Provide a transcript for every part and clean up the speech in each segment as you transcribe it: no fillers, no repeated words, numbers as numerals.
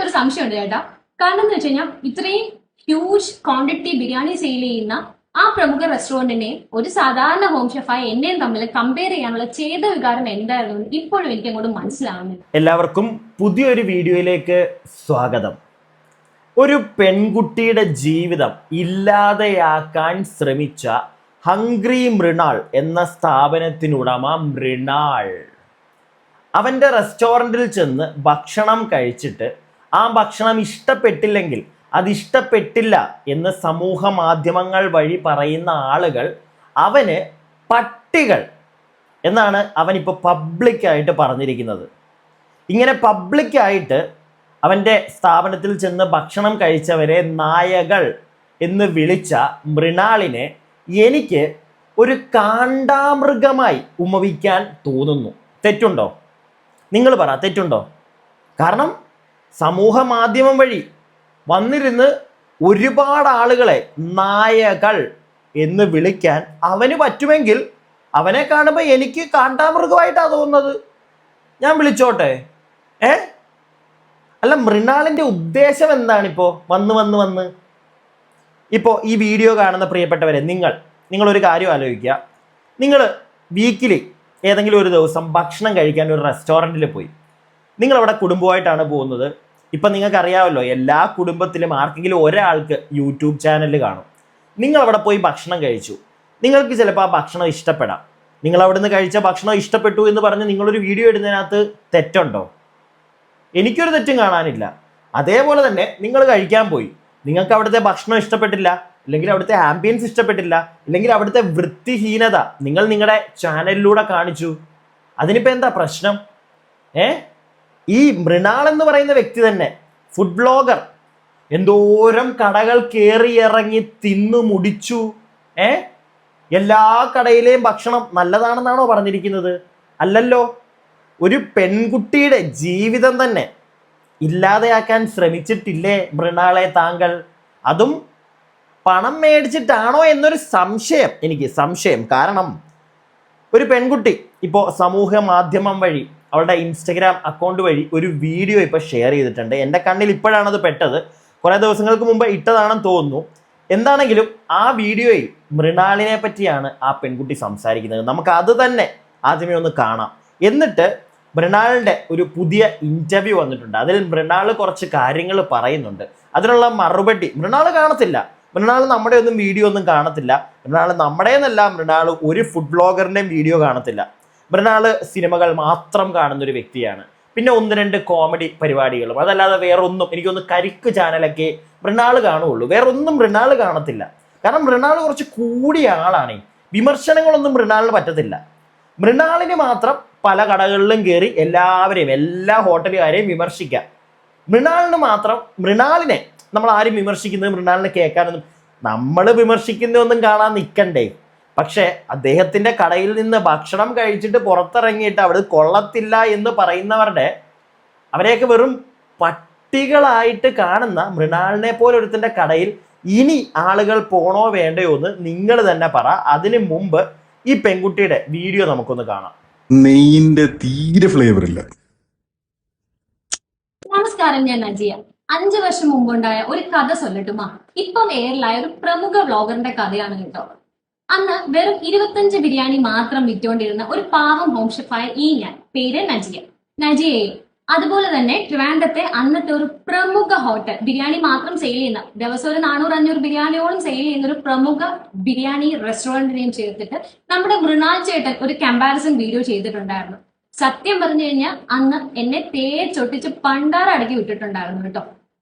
ഒരു സംശയമുണ്ട് ചേട്ടാ. കാരണം എന്ന് വെച്ച് കഴിഞ്ഞാൽ ഇത്രയും ഹ്യൂജ് ക്വാണ്ടിറ്റി ബിരിയാണി സെയിൽ ചെയ്യുന്ന ആ പ്രമുഖ റെസ്റ്റോറന്റിനെ ഒരു സാധാരണ ഹോം ഷെഫായ എന്നെയും തമ്മിൽ കമ്പയർ ചെയ്യാനുള്ള ഛേദ വികാരം എന്തായിരുന്നു ഇപ്പോഴും എനിക്ക് അങ്ങോട്ട് മനസ്സിലാവുന്നില്ല. എല്ലാവർക്കും പുതിയൊരു വീഡിയോയിലേക്ക് സ്വാഗതം. ഒരു പെൺകുട്ടിയുടെ ജീവിതം ഇല്ലാതെയാക്കാൻ ശ്രമിച്ച ഹംഗ്രി മൃണാൾ എന്ന സ്ഥാപനത്തിനുടമ മൃണാൾ അവൻ്റെ റെസ്റ്റോറൻറ്റിൽ ചെന്ന് ഭക്ഷണം കഴിച്ചിട്ട് ആ ഭക്ഷണം ഇഷ്ടപ്പെട്ടില്ലെങ്കിൽ അതിഷ്ടപ്പെട്ടില്ല എന്ന് സമൂഹ മാധ്യമങ്ങൾ വഴി പറയുന്ന ആളുകൾ അവന് പട്ടികൾ എന്നാണ് അവനിപ്പോൾ പബ്ലിക്കായിട്ട് പറഞ്ഞിരിക്കുന്നത്. ഇങ്ങനെ പബ്ലിക്കായിട്ട് അവൻ്റെ സ്ഥാപനത്തിൽ ചെന്ന് ഭക്ഷണം കഴിച്ചവരെ നായകൾ എന്ന് വിളിച്ച മൃണാളിനെ എനിക്ക് ഒരു കാണ്ടാമൃഗമായി ഉപമിക്കാൻ തോന്നുന്നു. തെറ്റുണ്ടോ? നിങ്ങൾ പറ, തെറ്റുണ്ടോ? കാരണം സമൂഹ മാധ്യമം വഴി വന്നിരുന്ന് ഒരുപാട് ആളുകളെ നായകൾ എന്ന് വിളിക്കാൻ അവന് പറ്റുമെങ്കിൽ അവനെ കാണുമ്പോൾ എനിക്ക് കാണ്ടാമൃഗമായിട്ടാണ് തോന്നുന്നത്. ഞാൻ വിളിച്ചോട്ടെ? അല്ല, മൃണാളിൻ്റെ ഉദ്ദേശം എന്താണിപ്പോൾ വന്ന് ഇപ്പോൾ ഈ വീഡിയോ കാണുന്ന പ്രിയപ്പെട്ടവരെ, നിങ്ങളൊരു കാര്യം ആലോചിക്കുക. നിങ്ങൾ വീക്കിലി ഏതെങ്കിലും ഒരു ദിവസം ഭക്ഷണം കഴിക്കാൻ ഒരു റെസ്റ്റോറൻറ്റിൽ പോയി. നിങ്ങളവിടെ കുടുംബമായിട്ടാണ് പോകുന്നത്. ഇപ്പം നിങ്ങൾക്കറിയാമല്ലോ, എല്ലാ കുടുംബത്തിലും ആർക്കെങ്കിലും ഒരാൾക്ക് യൂട്യൂബ് ചാനൽ കാണും. നിങ്ങളവിടെ പോയി ഭക്ഷണം കഴിച്ചു. നിങ്ങൾക്ക് ചിലപ്പോൾ ആ ഭക്ഷണം ഇഷ്ടപ്പെടാം. നിങ്ങൾ അവിടുന്ന് കഴിച്ച ഭക്ഷണം ഇഷ്ടപ്പെട്ടു എന്ന് പറഞ്ഞ് നിങ്ങളൊരു വീഡിയോ ഇടുന്നതിനകത്ത് തെറ്റുണ്ടോ? എനിക്കൊരു തെറ്റും കാണാനില്ല. അതേപോലെ തന്നെ നിങ്ങൾ കഴിക്കാൻ പോയി, നിങ്ങൾക്ക് അവിടുത്തെ ഭക്ഷണം ഇഷ്ടപ്പെട്ടില്ല, അല്ലെങ്കിൽ അവിടുത്തെ ആംബിയൻസ് ഇഷ്ടപ്പെട്ടില്ല, അല്ലെങ്കിൽ അവിടുത്തെ വൃത്തിഹീനത നിങ്ങൾ നിങ്ങളുടെ ചാനലിലൂടെ കാണിച്ചു. അതിനിപ്പോൾ എന്താ പ്രശ്നം? ഈ മൃണാൾ എന്ന് പറയുന്ന വ്യക്തി തന്നെ ഫുഡ് ബ്ലോഗർ, എന്തോരം കടകൾ കയറി ഇറങ്ങി തിന്നു മുടിച്ചു. എല്ലാ കടയിലെയും ഭക്ഷണം നല്ലതാണെന്നാണോ പറഞ്ഞിരിക്കുന്നത്? അല്ലല്ലോ. ഒരു പെൺകുട്ടിയുടെ ജീവിതം തന്നെ ഇല്ലാതെയാക്കാൻ ശ്രമിച്ചിട്ടില്ലേ മൃണാളെ താങ്കൾ? അതും പണം മേടിച്ചിട്ടാണോ എന്നൊരു എനിക്ക് സംശയം. കാരണം ഒരു പെൺകുട്ടി ഇപ്പോൾ സമൂഹ മാധ്യമം വഴി അവളുടെ ഇൻസ്റ്റഗ്രാം അക്കൗണ്ട് വഴി ഒരു വീഡിയോ ഇപ്പോൾ ഷെയർ ചെയ്തിട്ടുണ്ട്. എൻ്റെ കണ്ണിൽ ഇപ്പോഴാണത് പെട്ടത്. കുറേ ദിവസങ്ങൾക്ക് മുമ്പ് ഇട്ടതാണെന്ന് തോന്നുന്നു. എന്താണെങ്കിലും ആ വീഡിയോയിൽ മൃണാളിനെ പറ്റിയാണ് ആ പെൺകുട്ടി സംസാരിക്കുന്നത്. നമുക്ക് അത് തന്നെ ആദ്യമേ ഒന്ന് കാണാം. എന്നിട്ട് മൃണാളിൻ്റെ ഒരു പുതിയ ഇൻ്റർവ്യൂ വന്നിട്ടുണ്ട്. അതിൽ മൃണാൾ കുറച്ച് കാര്യങ്ങൾ പറയുന്നുണ്ട്. അതിനുള്ള മറുപടി മൃണാൾ കാണത്തില്ല. മൃണാൾ നമ്മുടെ ഒന്നും വീഡിയോ ഒന്നും കാണത്തില്ല. മൃണാൾ നമ്മുടേന്നല്ല, മൃണാൾ ഒരു ഫുഡ് ബ്ലോഗറിൻ്റെയും വീഡിയോ കാണത്തില്ല. മൃണാൾ സിനിമകൾ മാത്രം കാണുന്നൊരു വ്യക്തിയാണ്. പിന്നെ 1-2 കോമഡി പരിപാടികളും, അതല്ലാതെ വേറൊന്നും, എനിക്കൊന്ന് കരിക്ക് ചാനലൊക്കെ മൃണാൾ കാണുകയുള്ളൂ. വേറൊന്നും മൃണാൾ കാണത്തില്ല. കാരണം മൃണാൾ കുറച്ച് കൂടിയ ആളാണ്. വിമർശനങ്ങളൊന്നും മൃണാളിന് പറ്റത്തില്ല. മൃണാളിന് മാത്രം പല കടകളിലും കയറി എല്ലാവരെയും, എല്ലാ ഹോട്ടലുകാരെയും വിമർശിക്കാം. മൃണാളിന് മാത്രം, മൃണാളിനെ നമ്മൾ ആരും വിമർശിക്കുന്നത് മൃണാളിനെ കേൾക്കാനൊന്നും, നമ്മൾ വിമർശിക്കുന്നതൊന്നും കാണാൻ നിൽക്കണ്ടേ. പക്ഷേ അദ്ദേഹത്തിൻ്റെ കടയിൽ നിന്ന് ഭക്ഷണം കഴിച്ചിട്ട് പുറത്തിറങ്ങിയിട്ട് അവിടെ കൊള്ളത്തില്ല എന്ന് പറയുന്നവരുടെ, അവരെയൊക്കെ വെറും പട്ടികളായിട്ട് കാണുന്ന മൃണാളിനെ പോലെ ഒരുത്തിൻ്റെ കടയിൽ ഇനി ആളുകൾ പോണോ വേണ്ടയോ എന്ന് നിങ്ങൾ തന്നെ പറ. അതിനു മുമ്പ് ഈ പെൺകുട്ടിയുടെ വീഡിയോ നമുക്കൊന്ന് കാണാം. നെയ്യിന്റെ തീരെ ഫ്ലേവർ ഇല്ല. നമസ്കാരം, ഞാൻ നജിയ. 5 വർഷം മുമ്പുണ്ടായ ഒരു കഥ ചൊല്ലട്ടുമാ. ഇപ്പം എയറിലായ ഒരു പ്രമുഖ വ്ളോഗറിന്റെ കഥയാണ് കേട്ടോ. അന്ന് വെറും 25 ബിരിയാണി മാത്രം വിറ്റുകൊണ്ടിരുന്ന ഒരു പാവം ഹോം ഷെഫായ ഞാൻ, പേര് നജിയയും അതുപോലെ തന്നെ ട്രിവാൻഡ്രത്തെ അന്നത്തെ ഒരു പ്രമുഖ ഹോട്ടൽ, ബിരിയാണി മാത്രം സെയിൽ ചെയ്യുന്ന, ദിവസം ഒരു 400-500 ബിരിയാണിയോളം സെയിൽ ചെയ്യുന്ന ഒരു പ്രമുഖ ബിരിയാണി റെസ്റ്റോറന്റിനെയും ചേർത്തിട്ട് നമ്മുടെ മൃണാൾ ചേട്ടൻ ഒരു കമ്പാരിസൺ വീഡിയോ ചെയ്തിട്ടുണ്ടായിരുന്നു. സത്യം പറഞ്ഞു കഴിഞ്ഞാൽ അന്ന് എന്നെ തേച്ചൊട്ടിച്ച് പണ്ടാറടക്കി വിട്ടിട്ടുണ്ടായിരുന്നു കേട്ടോ.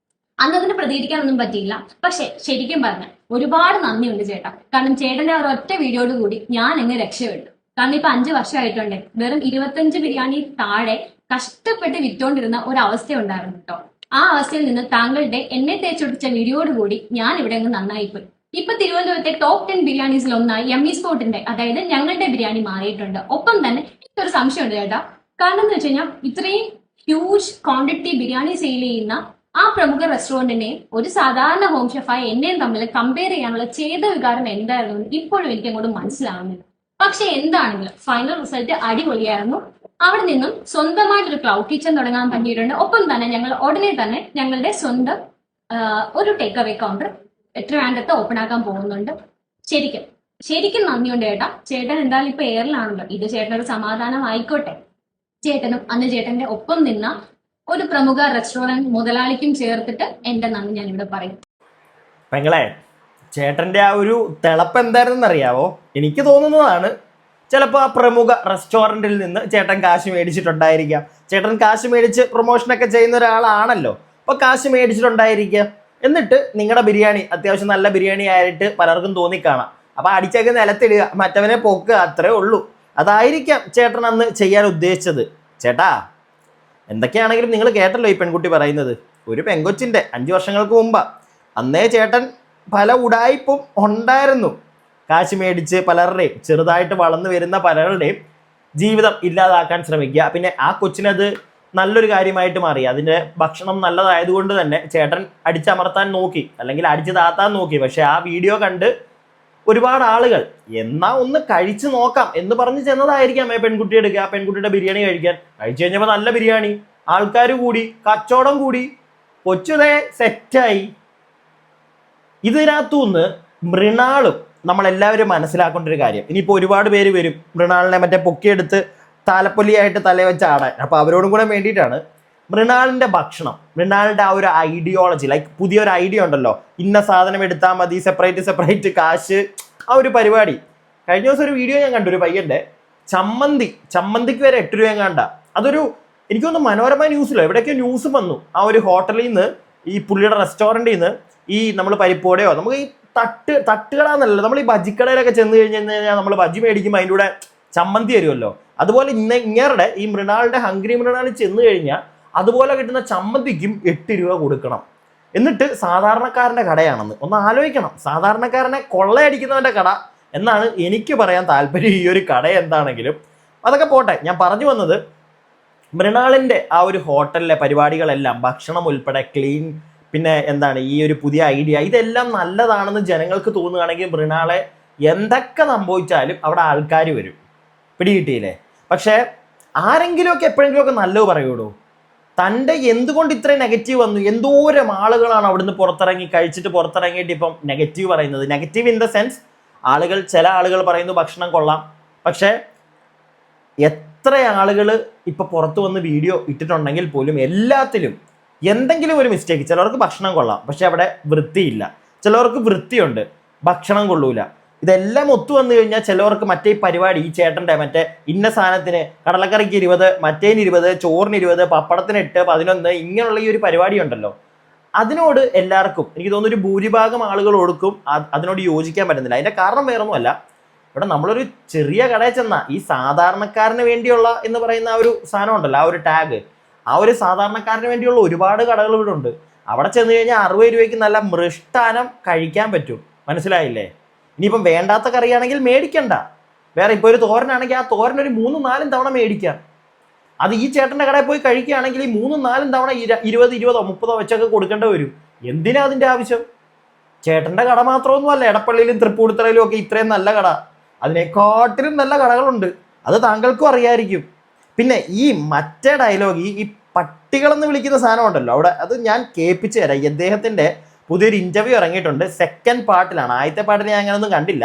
അന്ന് അതിന് പ്രതികരിക്കാനൊന്നും പറ്റിയില്ല. പക്ഷെ ശരിക്കും പറഞ്ഞ ഒരുപാട് നന്ദിയുണ്ട് ചേട്ടാ. കാരണം ചേട്ടന്റെ ആ ഒറ്റ വീഡിയോയോട് കൂടി ഞാൻ എന്നെ രക്ഷപ്പെട്ടു. കാരണം ഇപ്പൊ 5 വർഷമായിട്ടുണ്ട് വെറും 25 ബിരിയാണി താഴെ കഷ്ടപ്പെട്ട് വിറ്റോണ്ടിരുന്ന ഒരവസ്ഥ ഉണ്ടായിരുന്നു കേട്ടോ. ആ അവസ്ഥയിൽ നിന്ന് താങ്കളുടെ എന്നെ തേച്ചൊട്ടിച്ച വീഡിയോയോട് കൂടി ഞാൻ ഇവിടെ അങ്ങ് നന്നായിപ്പോയി. ഇപ്പൊ തിരുവനന്തപുരത്തെ ടോപ്പ് 10 ബിരിയാണീസിൽ ഒന്നായി യമ്മി സ്പോട്ടിന്റെ, അതായത് ഞങ്ങളുടെ ബിരിയാണി മാറിയിട്ടുണ്ട്. ഒപ്പം തന്നെ എനിക്കൊരു സംശയമുണ്ട് ചേട്ടാ. കാരണം എന്ന് വെച്ച് കഴിഞ്ഞാൽ ഇത്രയും ഹ്യൂജ് ക്വാണ്ടിറ്റി ബിരിയാണി സെയിൽ ചെയ്യുന്ന ആ പ്രമുഖ റെസ്റ്റോറന്റിനെ ഒരു സാധാരണ ഹോം ഷെഫായ എന്നെയും തമ്മിൽ കമ്പയർ ചെയ്യാനുള്ള ഛേദ വികാരം എന്തായിരുന്നു ഇപ്പോഴും എനിക്ക് അങ്ങോട്ട് മനസ്സിലാവുന്നില്ല. പക്ഷെ എന്താണെങ്കിലും ഫൈനൽ റിസൾട്ട് അടിപൊളിയായിരുന്നു. അവിടെ നിന്നും സ്വന്തമായിട്ടൊരു ക്ലൗഡ് കിച്ചൺ തുടങ്ങാൻ പറ്റിയിട്ടുണ്ട്. ഒപ്പം തന്നെ ഞങ്ങൾ ഉടനെ തന്നെ ഞങ്ങളുടെ സ്വന്തം ഒരു ടേക്ക് അവേ കൗണ്ടർ ട്രിവാൻഡ്രത്ത് ഓപ്പൺ ആക്കാൻ പോകുന്നുണ്ട്. ശരിക്കും ശരിക്കും നന്ദിയുണ്ട് ചേട്ടാ. ചേട്ടൻ എന്തായാലും ഇപ്പൊ എയറിലാണല്ലോ, ഇത് ചേട്ടനൊരു സമാധാനം ആയിക്കോട്ടെ. ചേട്ടനും അന്ന് ചേട്ടന്റെ ഒപ്പം നിന്ന ഒരു പ്രമുഖ റെസ്റ്റോറന്റ് മുതലാളിക്കും ചേർത്തിട്ട് എന്റെ നന്ദി ഞാൻ ഇവിടെ പറയും. പെങ്ങളെ, ചേട്ടൻ്റെ ആ ഒരു തിളപ്പ് എന്തായിരുന്നെന്ന് അറിയാവോ? എനിക്ക് തോന്നുന്നതാണ് ചിലപ്പോൾ ആ പ്രമുഖ റെസ്റ്റോറൻറ്റിൽ നിന്ന് ചേട്ടൻ കാശ് മേടിച്ചിട്ടുണ്ടായിരിക്കാം. ചേട്ടൻ കാശ് മേടിച്ച് പ്രൊമോഷനൊക്കെ ചെയ്യുന്ന ഒരാളാണല്ലോ, അപ്പോൾ കാശ് മേടിച്ചിട്ടുണ്ടായിരിക്കുക. എന്നിട്ട് നിങ്ങളുടെ ബിരിയാണി അത്യാവശ്യം നല്ല ബിരിയാണി ആയിട്ട് പലർക്കും തോന്നിക്കാണാം. അപ്പോൾ അടിച്ചൊക്കെ നിലത്തിടുക, മറ്റവനെ പൊക്കുക, അത്രേ ഉള്ളൂ. അതായിരിക്കാം ചേട്ടൻ അന്ന് ചെയ്യാൻ ഉദ്ദേശിച്ചത്. ചേട്ടാ, എന്തൊക്കെയാണെങ്കിലും നിങ്ങൾ കേട്ടല്ലോ ഈ പെൺകുട്ടി പറയുന്നത്. ഒരു പെങ്കൊച്ചിൻ്റെ 5 വർഷങ്ങൾക്ക് മുമ്പാ. അന്നേ ചേട്ടൻ പല ഉടായ്പും ഉണ്ടായിരുന്നു. കാശ് മേടിച്ച് പലരുടെയും, ചെറുതായിട്ട് വളർന്നു വരുന്ന പലരുടെയും ജീവിതം ഇല്ലാതാക്കാൻ ശ്രമിക്കുക. പിന്നെ ആ കൊച്ചിനത് നല്ലൊരു കാര്യമായിട്ട് മാറി. അതിൻ്റെ ഭക്ഷണം നല്ലതായതുകൊണ്ട് തന്നെ ചേട്ടൻ അടിച്ചമർത്താൻ നോക്കി, അല്ലെങ്കിൽ അടിച്ചു താത്താൻ നോക്കി. പക്ഷെ ആ വീഡിയോ കണ്ട് ഒരുപാട് ആളുകൾ എന്നാ ഒന്ന് കഴിച്ചു നോക്കാം എന്ന് പറഞ്ഞ് ചെന്നതായിരിക്കാം ആ പെൺകുട്ടി എടുക്കുക, ആ പെൺകുട്ടിയുടെ ബിരിയാണി കഴിക്കാൻ. കഴിച്ചു കഴിഞ്ഞപ്പോൾ നല്ല ബിരിയാണി, ആൾക്കാർ കൂടി, കച്ചവടം കൂടി, കൊച്ചുതേ സെറ്റായി. ഇതിനകത്തുനിന്ന് മൃണാളും നമ്മളെല്ലാവരും മനസ്സിലാക്കേണ്ട ഒരു കാര്യം, ഇനിയിപ്പോൾ ഒരുപാട് പേര് വരും മൃണാളിനെ മറ്റേ പൊക്കിയെടുത്ത് താലപ്പൊലിയായിട്ട് തലവെച്ച് ആടാൻ. അപ്പോൾ അവരോടും കൂടെ വേണ്ടിയിട്ടാണ് മൃണാളിൻ്റെ ഭക്ഷണം, മൃണാളിൻ്റെ ആ ഒരു ഐഡിയോളജി, ലൈക്ക് പുതിയൊരു ഐഡിയ ഉണ്ടല്ലോ, ഇന്ന സാധനം എടുത്താൽ മതി, സെപ്പറേറ്റ് കാശ്, ആ ഒരു പരിപാടി. കഴിഞ്ഞ ദിവസം ഒരു വീഡിയോ ഞാൻ കണ്ടു, ഒരു പയ്യൻ്റെ ചമ്മന്തിക്ക് വരെ 8 രൂപ കണ്ട. അതൊരു എനിക്കൊന്ന് മനോരമ ന്യൂസിലോ എവിടെയൊക്കെ ന്യൂസ് വന്നു. ആ ഒരു ഹോട്ടലിൽ നിന്ന്, ഈ പുള്ളിയുടെ റെസ്റ്റോറൻറ്റിൽ നിന്ന് ഈ നമ്മൾ പരിപ്പോടെയോ, നമുക്ക് ഈ തട്ടുകട എന്നല്ലല്ലോ, നമ്മൾ ഈ ബജിക്കടയിലൊക്കെ ചെന്ന് കഴിഞ്ഞാൽ നമ്മൾ ബജി മേടിക്കുമ്പോൾ അതിൻ്റെ കൂടെ ചമ്മന്തി വരുമല്ലോ. അതുപോലെ ഇങ്ങേരുടെ ഈ മൃണാളിൻ്റെ ഹംഗ്രി മൃണാളിൽ ചെന്ന് കഴിഞ്ഞാൽ അതുപോലെ കിട്ടുന്ന ചമ്മന്തിക്കും 8 രൂപ കൊടുക്കണം. എന്നിട്ട് സാധാരണക്കാരൻ്റെ കടയാണെന്ന് ഒന്ന് ആലോചിക്കണം. സാധാരണക്കാരനെ കൊള്ളയടിക്കുന്നവൻ്റെ കട എന്നാണ് എനിക്ക് പറയാൻ താല്പര്യം. ഈ ഒരു കട എന്താണെങ്കിലും അതൊക്കെ പോട്ടെ. ഞാൻ പറഞ്ഞു വന്നത്, മൃണാളിൻ്റെ ആ ഒരു ഹോട്ടലിലെ പരിപാടികളെല്ലാം, ഭക്ഷണം ഉൾപ്പെടെ ക്ലീൻ, പിന്നെ എന്താണ് ഈ ഒരു പുതിയ ഐഡിയ, ഇതെല്ലാം നല്ലതാണെന്ന് ജനങ്ങൾക്ക് തോന്നുകയാണെങ്കിൽ മൃണാളെ എന്തൊക്കെ സംഭവിച്ചാലും അവിടെ ആൾക്കാർ വരും. പിടികിട്ടിയില്ലേ? പക്ഷേ ആരെങ്കിലുമൊക്കെ എപ്പോഴെങ്കിലുമൊക്കെ നല്ലത് പറയുള്ളൂ. തൻ്റെ എന്തുകൊണ്ട് ഇത്രയും നെഗറ്റീവ് വന്നു? എന്തോരം ആളുകളാണ് അവിടുന്ന് കഴിച്ചിട്ട് പുറത്തിറങ്ങിയിട്ട് ഇപ്പം നെഗറ്റീവ് പറയുന്നത്. നെഗറ്റീവ് ഇൻ ദ സെൻസ്, ചില ആളുകൾ പറയുന്നു ഭക്ഷണം കൊള്ളാം, പക്ഷേ എത്ര ആളുകൾ ഇപ്പം പുറത്ത് വന്ന് വീഡിയോ ഇട്ടിട്ടുണ്ടെങ്കിൽ പോലും എല്ലാത്തിലും എന്തെങ്കിലും ഒരു മിസ്റ്റേക്ക്. ചിലർക്ക് ഭക്ഷണം കൊള്ളാം, പക്ഷെ അവിടെ വൃത്തിയില്ല. ചിലർക്ക് വൃത്തിയുണ്ട്, ഭക്ഷണം കൊള്ളൂല. ഇതെല്ലാം ഒത്തു വന്നു കഴിഞ്ഞാൽ ചിലവർക്ക് മറ്റേ പരിപാടി, ഈ ചേട്ടൻ്റെ മറ്റേ ഇന്ന സാധനത്തിന് കടലക്കറിക്ക് 20, മറ്റേന് 20, ചോറിന് 20, പപ്പടത്തിന് 8, 11, ഇങ്ങനെയുള്ള ഈ ഒരു പരിപാടി ഉണ്ടല്ലോ, അതിനോട് എല്ലാവർക്കും എനിക്ക് തോന്നുന്നു ഒരു ഭൂരിഭാഗം ആളുകളോടുക്കും അതിനോട് യോജിക്കാൻ പറ്റുന്നില്ല. അതിൻ്റെ കാരണം വേറൊന്നുമല്ല, ഇവിടെ നമ്മളൊരു ചെറിയ കടയിൽ ചെന്നാൽ ഈ സാധാരണക്കാരന് വേണ്ടിയുള്ള എന്ന് പറയുന്ന ആ ഒരു സാധനം ഉണ്ടല്ലോ, ആ ഒരു ടാഗ്, ആ ഒരു സാധാരണക്കാരന് വേണ്ടിയുള്ള ഒരുപാട് കടകൾ ഇവിടെ ഉണ്ട്. അവിടെ ചെന്ന് കഴിഞ്ഞാൽ 60 രൂപയ്ക്ക് നല്ല മൃഷ്ടാനം കഴിക്കാൻ പറ്റും. മനസ്സിലായില്ലേ? ഇനിയിപ്പം വേണ്ടാത്ത കറിയാണെങ്കിൽ മേടിക്കണ്ട. വേറെ ഇപ്പോൾ ഒരു തോരനാണെങ്കിൽ ആ തോരൻ ഒരു 3-4 തവണ മേടിക്കാം. അത് ഈ ചേട്ടൻ്റെ കടയിൽ പോയി കഴിക്കുകയാണെങ്കിൽ ഈ 3-4 തവണ 20, 20, 30 വെച്ചൊക്കെ കൊടുക്കേണ്ടി വരും. എന്തിനാ അതിൻ്റെ ആവശ്യം? ചേട്ടൻ്റെ കട മാത്രമൊന്നുമല്ല, എടപ്പള്ളിയിലും തൃപ്പൂണിത്തുറയിലും ഒക്കെ ഇത്രയും നല്ല കട, അതിനെക്കാട്ടിലും നല്ല കടകളുണ്ട്. അത് താങ്കൾക്കും അറിയാമായിരിക്കും. പിന്നെ ഈ മറ്റേ ഡയലോഗ്, ഈ പട്ടികളെന്ന് വിളിക്കുന്ന സാധനം ഉണ്ടല്ലോ അവിടെ, അത് ഞാൻ കേൾപ്പിച്ചു തരാം. അദ്ദേഹത്തിൻ്റെ പുതിയൊരു ഇൻ്റർവ്യൂ ഇറങ്ങിയിട്ടുണ്ട്, 2nd പാർട്ടിലാണ്. ആദ്യത്തെ പാർട്ടിൽ ഞാൻ അങ്ങനെയൊന്നും കണ്ടില്ല,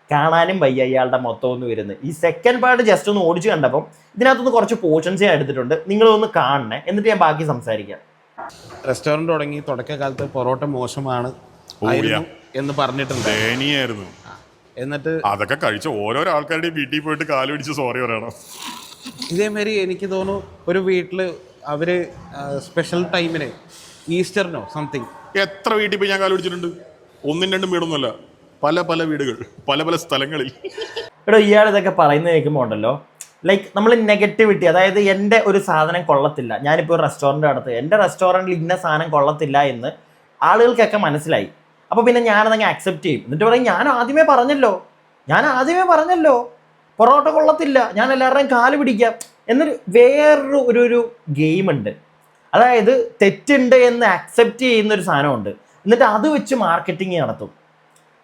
കാണാനും വയ്യ ഇയാളുടെ മൊത്തം ഒന്ന് വരുന്നത്. ഈ 2nd പാർട്ട് ജസ്റ്റ് ഒന്ന് ഓടിച്ച് കണ്ടപ്പം ഇതിനകത്തുനിന്ന് കുറച്ച് പോർഷൻസ് ഞാൻ എടുത്തിട്ടുണ്ട്, നിങ്ങളൊന്ന് കാണണേ, എന്നിട്ട് ഞാൻ ബാക്കി സംസാരിക്കാം. റെസ്റ്റോറൻറ്റ് തുടങ്ങി തുടക്കകാലത്ത് പൊറോട്ട മോശമാണ് എന്ന് പറഞ്ഞിട്ടുണ്ട്. എന്നിട്ട് അതൊക്കെ കഴിച്ച ഓരോരോ ആൾക്കാരുടെയും വീട്ടിൽ പോയിട്ട് കാല് പിടിച്ച് സോറി പറയണം. ഇതേമാതിരി എനിക്ക് തോന്നുന്നു ഒരു വീട്ടിൽ അവർ സ്പെഷ്യൽ ടൈമിന്, ഈസ്റ്ററിനോ സംതിങ്, എത്ര വീട്ടിൽ പോയി ഞാൻ കാല് പിടിച്ചിട്ടുണ്ട്. 1-2 വീടൊന്നുമല്ല, പല വീടുകൾ, പല സ്ഥലങ്ങളിൽ. ഇവിടെ ഇയാൾ ഇതൊക്കെ പറയുന്നത് കേൾക്കുമ്പോൾ ഉണ്ടല്ലോ, ലൈക്ക് നമ്മൾ നെഗറ്റിവിറ്റി, അതായത് എൻ്റെ ഒരു സാധനം കൊള്ളത്തില്ല, ഞാനിപ്പോൾ ഒരു റെസ്റ്റോറൻറ്റ് നടത്ത്, എൻ്റെ റെസ്റ്റോറൻറ്റിൽ ഇന്ന സാധനം കൊള്ളത്തില്ല എന്ന് ആളുകൾക്കൊക്കെ മനസ്സിലായി. അപ്പോൾ പിന്നെ ഞാനതങ്ങ് അക്സെപ്റ്റ് ചെയ്യും. എന്നിട്ട് പറയും, ഞാൻ ആദ്യമേ പറഞ്ഞല്ലോ പൊറോട്ട കൊള്ളത്തില്ല, ഞാൻ എല്ലാവരുടെയും കാല് പിടിക്കാം എന്നൊരു വേറൊരു ഗെയിമുണ്ട്. അതായത് തെറ്റുണ്ട് എന്ന് അക്സെപ്റ്റ് ചെയ്യുന്നൊരു സാധനമുണ്ട്. എന്നിട്ട് അത് വെച്ച് മാർക്കറ്റിംഗ് നടത്തും.